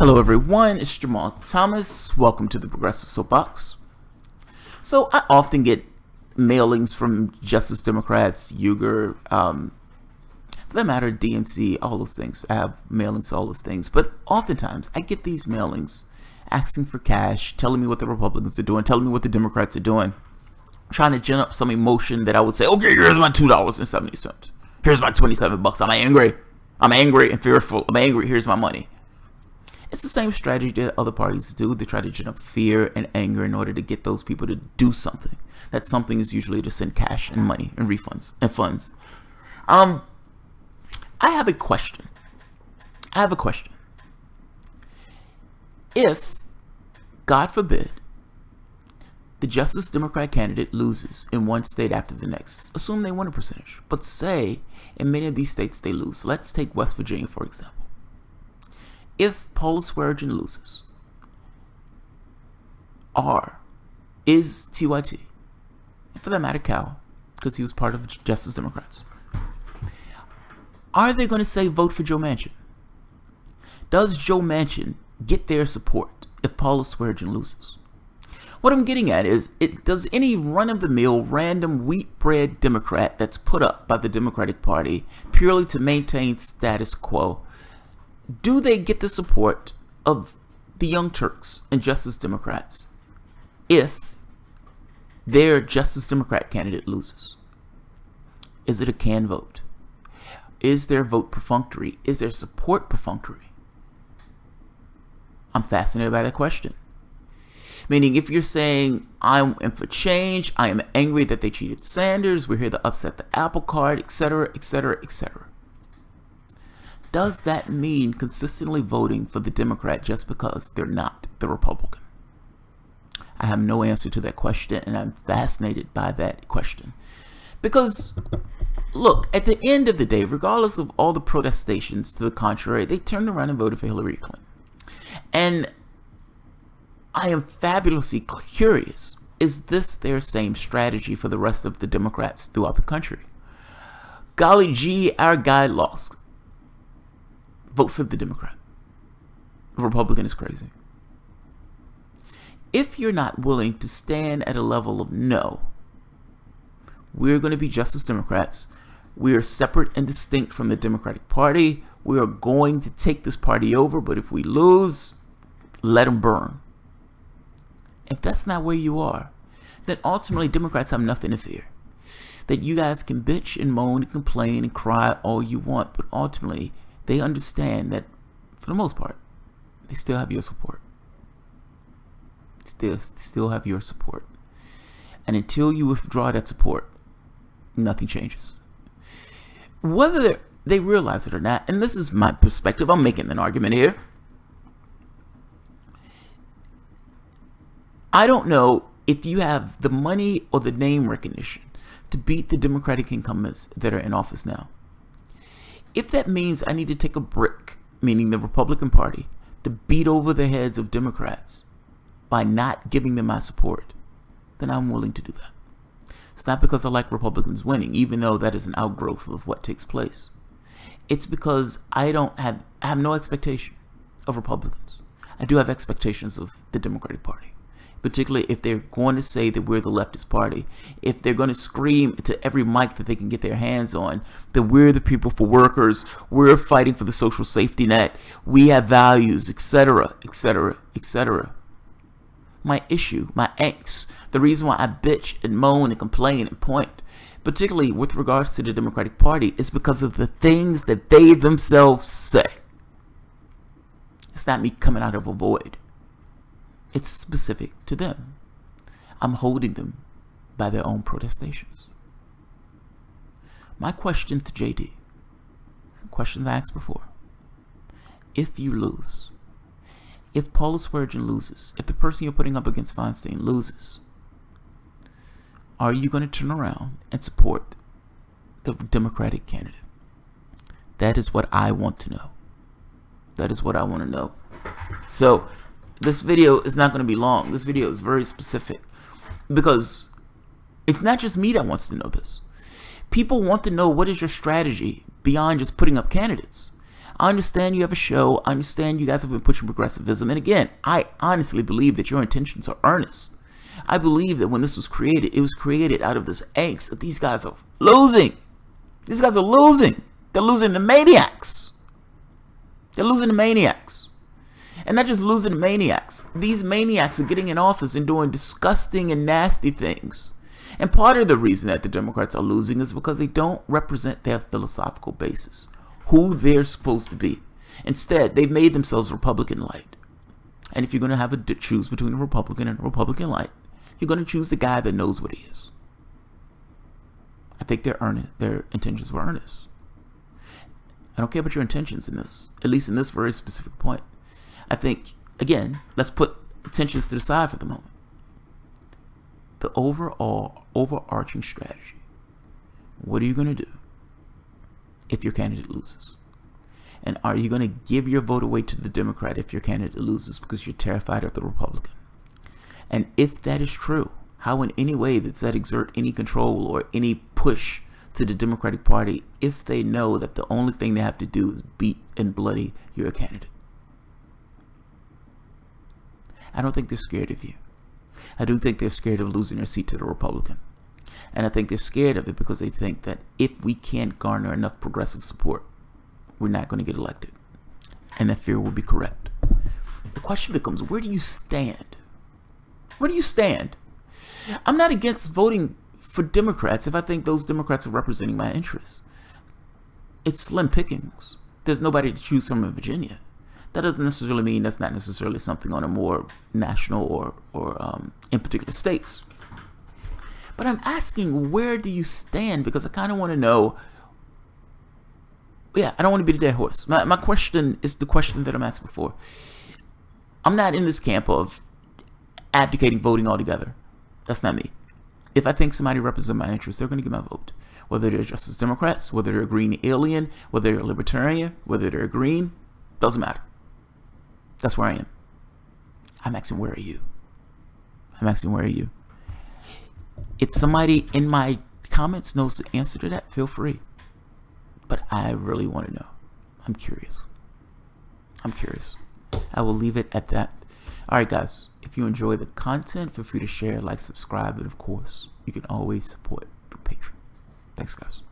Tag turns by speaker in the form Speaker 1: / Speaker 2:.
Speaker 1: Hello everyone, it's Jamal Thomas. Welcome to the Progressive Soapbox. So I often get mailings from Justice Democrats, Uyghur, for that matter, DNC, all those things. I have mailings to all those things. But oftentimes I get these mailings asking for cash, telling me what the Republicans are doing, telling me what the Democrats are doing, trying to gin up some emotion that I would say, okay, here's my $2.70. Here's my $27. I'm angry and fearful. I'm angry. Here's my money. It's the same strategy that other parties do. They try to gin up fear and anger in order to get those people to do something. That something is usually to send cash and money and refunds and funds. I have a question. If, God forbid, the Justice Democrat candidate loses in one state after the next, assume they win a percentage, but say in many of these states they lose. Let's take West Virginia, for example. If Paul Swearengin loses, is TYT, and for that matter Cal, because he was part of Justice Democrats, are they going to say vote for Joe Manchin? Does Joe Manchin get their support if Paul Swearengin loses? What I'm getting at is, does any run-of-the-mill random wheat bread Democrat that's put up by the Democratic Party purely to maintain status quo, do they get the support of the Young Turks and Justice Democrats if their Justice Democrat candidate loses? Is it a canned vote? Is their vote perfunctory? Is their support perfunctory? I'm fascinated by that question. Meaning, if you're saying, I am for change, I am angry that they cheated Sanders, we're here to upset the apple cart, etc., etc., etc. Does that mean consistently voting for the Democrat just because they're not the Republican? I have no answer to that question, and I'm fascinated by that question. Because, look, at the end of the day, regardless of all the protestations to the contrary, they turned around and voted for Hillary Clinton. And I am fabulously curious, is this their same strategy for the rest of the Democrats throughout the country? Golly gee, our guy lost. Vote for the Democrat. The Republican is crazy. If you're not willing to stand at a level of no, we're going to be Justice Democrats. We are separate and distinct from the Democratic Party. We are going to take this party over, but if we lose, let them burn. If that's not where you are, then ultimately Democrats have nothing to fear. That you guys can bitch and moan and complain and cry all you want, but ultimately they understand that, for the most part, they still have your support. Still have your support. And until you withdraw that support, nothing changes. Whether they realize it or not, and this is my perspective, I'm making an argument here. I don't know if you have the money or the name recognition to beat the Democratic incumbents that are in office now. If that means I need to take a brick, meaning the Republican Party, to beat over the heads of Democrats by not giving them my support, then I'm willing to do that. It's not because I like Republicans winning, even though that is an outgrowth of what takes place. It's because I have no expectation of Republicans. I do have expectations of the Democratic Party. Particularly if they're going to say that we're the leftist party, if they're going to scream to every mic that they can get their hands on that we're the people for workers, we're fighting for the social safety net, we have values, etc., etc., etc. My issue, my angst, the reason why I bitch and moan and complain and point, particularly with regards to the Democratic Party, is because of the things that they themselves say. It's not me coming out of a void. It's specific to them. I'm holding them by their own protestations. My question to JD, the question I asked before, if you lose, if Paul Swearengin loses, if the person you're putting up against Feinstein loses, are you going to turn around and support the Democratic candidate? That is what I want to know. That is what I want to know. So, this video is not going to be long. This video is very specific because it's not just me that wants to know this. People want to know, what is your strategy beyond just putting up candidates? I understand you have a show. I understand you guys have been pushing progressivism. And again, I honestly believe that your intentions are earnest. I believe that when this was created, it was created out of this angst that these guys are losing. These guys are losing. They're losing the maniacs. They're losing the maniacs. And not just losing the maniacs. These maniacs are getting in office and doing disgusting and nasty things. And part of the reason that the Democrats are losing is because they don't represent their philosophical basis, who they're supposed to be. Instead, they've made themselves Republican light. And if you're going to have to choose between a Republican and a Republican light, you're going to choose the guy that knows what he is. I think their intentions were earnest. I don't care about your intentions in this, at least in this very specific point. I think, again, let's put intentions to the side for the moment. The overarching strategy. What are you going to do if your candidate loses? And are you going to give your vote away to the Democrat if your candidate loses because you're terrified of the Republican? And if that is true, how in any way does that exert any control or any push to the Democratic Party if they know that the only thing they have to do is beat and bloody your candidate? I don't think they're scared of you. I do think they're scared of losing their seat to the Republican. And I think they're scared of it because they think that if we can't garner enough progressive support, we're not going to get elected. And that fear will be correct. The question becomes, where do you stand? Where do you stand? I'm not against voting for Democrats if I think those Democrats are representing my interests. It's slim pickings. There's nobody to choose from in Virginia. That doesn't necessarily mean that's not necessarily something on a more national or in particular states. But I'm asking, where do you stand? Because I kind of want to know. Yeah, I don't want to be the dead horse. My question is the question that I'm asked before. I'm not in this camp of abdicating voting altogether. That's not me. If I think somebody represents my interests, they're going to get my vote. Whether they're Justice Democrats, whether they're a green alien, whether they're a libertarian, whether they're a green, doesn't matter. That's where I am. I'm asking, where are you? I'm asking, where are you? If somebody in my comments knows the answer to that, feel free. But I really want to know. I'm curious. I will leave it at that. All right, guys. If you enjoy the content, feel free to share, like, subscribe, and of course, you can always support the Patreon. Thanks, guys.